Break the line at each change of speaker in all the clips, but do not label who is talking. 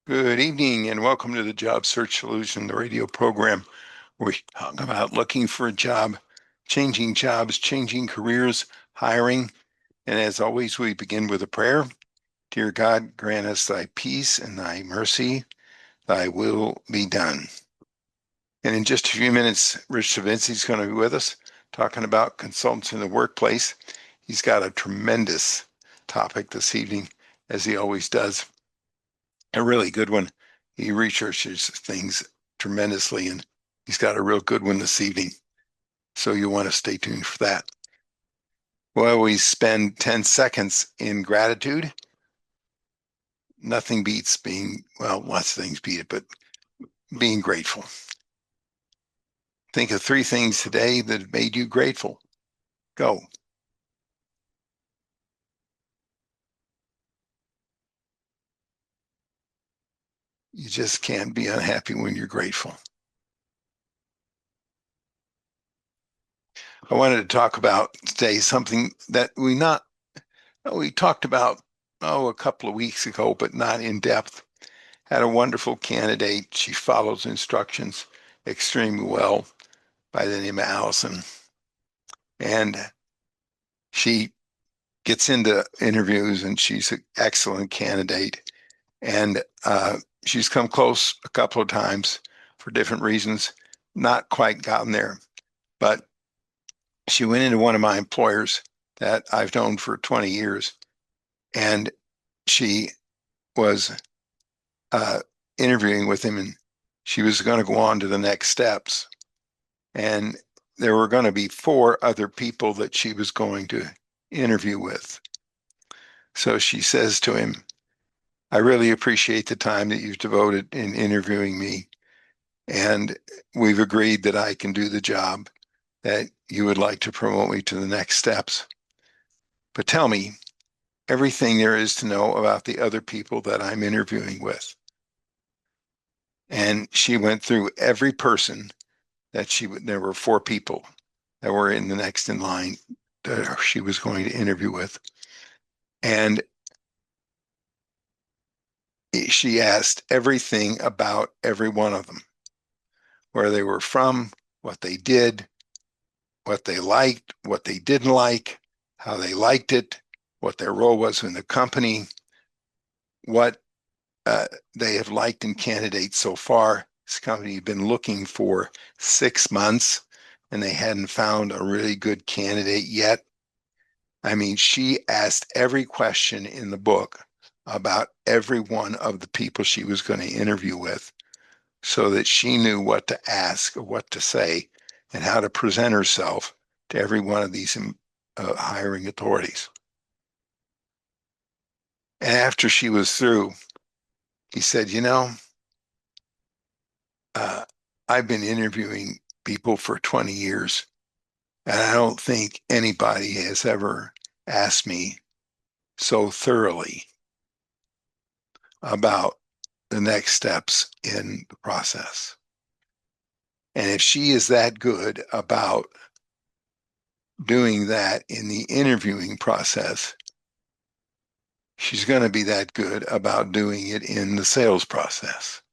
Good evening and welcome to the Job Search Solution, the radio program where we talk about looking for a job, changing jobs, changing careers, hiring. And as always, we begin with a prayer. Dear God, grant us thy peace and thy mercy, thy will be done. And in just a few minutes, Rich Savinci is going to be with us talking about consultants in the workplace. He's got a tremendous topic this evening, as he always does. A really good one. He researches things tremendously, and he's got a real good one this evening. So you'll want to stay tuned for that. Well, we spend 10 seconds in gratitude. Nothing beats being, well, lots of things beat it, but being grateful. Think of 3 things today that made you grateful. Go. You just can't be unhappy when you're grateful. I wanted to talk about today something that we talked about, a couple of weeks ago, but not in depth. Had a wonderful candidate. She follows instructions extremely well by the name of Allison. And she gets into interviews and she's an excellent candidate. And she's come close a couple of times for different reasons, not quite gotten there. But she went into one of my employers that I've known for 20 years. And she was interviewing with him, and she was going to go on to the next steps. And there were going to be 4 other people that she was going to interview with. So she says to him, I really appreciate the time that you've devoted in interviewing me. And we've agreed that I can do the job, that you would like to promote me to the next steps. But tell me everything there is to know about the other people that I'm interviewing with. And she went through every person there were 4 people that were in the next in line that she was going to interview with. And she asked everything about every one of them, where they were from, what they did, what they liked, what they didn't like, how they liked it, what their role was in the company, what they have liked in candidates so far. This company had been looking for 6 months and they hadn't found a really good candidate yet. I mean, she asked every question in the book about every one of the people she was going to interview with so that she knew what to ask or what to say and how to present herself to every one of these hiring authorities. And after she was through, he said, uh, I've been interviewing people for 20 years, and I don't think anybody has ever asked me so thoroughly about the next steps in the process. And if she is that good about doing that in the interviewing process, she's going to be that good about doing it in the sales process.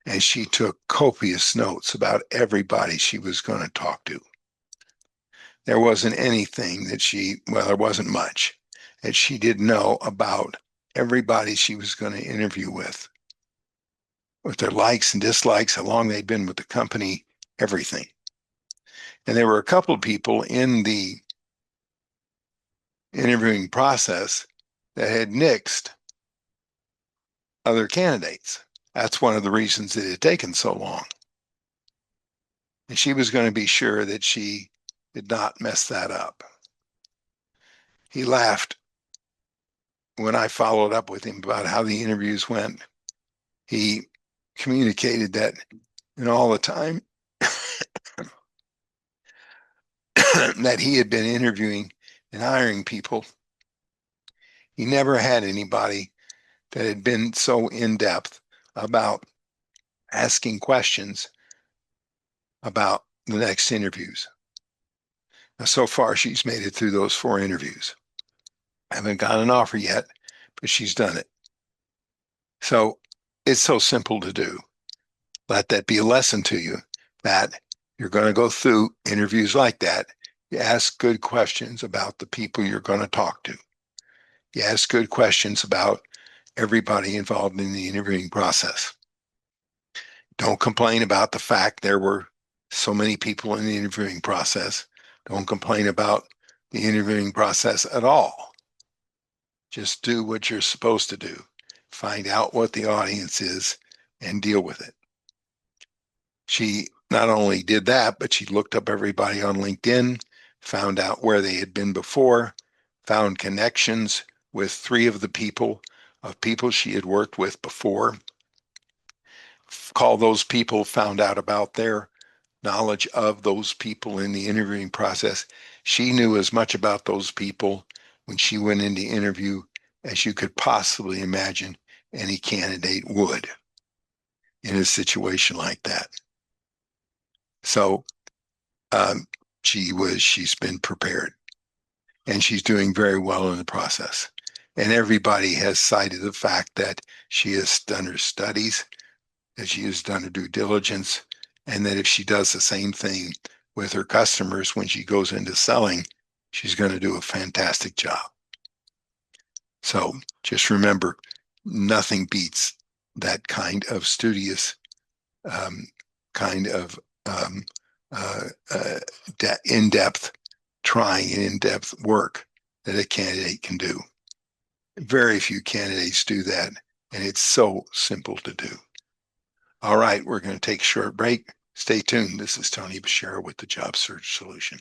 And she took copious notes about everybody she was going to talk to. There wasn't anything there wasn't much that she didn't know about everybody she was going to interview with their likes and dislikes, how long they'd been with the company, everything. And there were a couple of people in the interviewing process that had nixed other candidates. That's one of the reasons it had taken so long. And she was going to be sure that she did not mess that up. He laughed when I followed up with him about how the interviews went. He communicated that in all the time that he had been interviewing and hiring people, he never had anybody that had been so in depth about asking questions about the next interviews. Now, so far, she's made it through those 4 interviews. I haven't got an offer yet, but she's done it. So it's so simple to do. Let that be a lesson to you that you're going to go through interviews like that. You ask good questions about the people you're going to talk to. You ask good questions about everybody involved in the interviewing process. Don't complain about the fact there were so many people in the interviewing process. Don't complain about the interviewing process at all. Just do what you're supposed to do. Find out what the audience is and deal with it. She not only did that, but she looked up everybody on LinkedIn, found out where they had been before, found connections with three of the people of people she had worked with before, called those people, found out about their knowledge of those people in the interviewing process. She knew as much about those people when she went into interview as you could possibly imagine any candidate would in a situation like that. So um, she's been prepared and she's doing very well in the process. And everybody has cited the fact that she has done her studies, that she has done her due diligence, and that if she does the same thing with her customers when she goes into selling, she's going to do a fantastic job. So just remember, nothing beats that kind of studious, um, kind of um, uh, uh, in-depth trying and in-depth work that a candidate can do. Very few candidates do that, and it's so simple to do. All right, we're going to take a short break. Stay tuned. This is Tony Bashara with the Job Search Solution.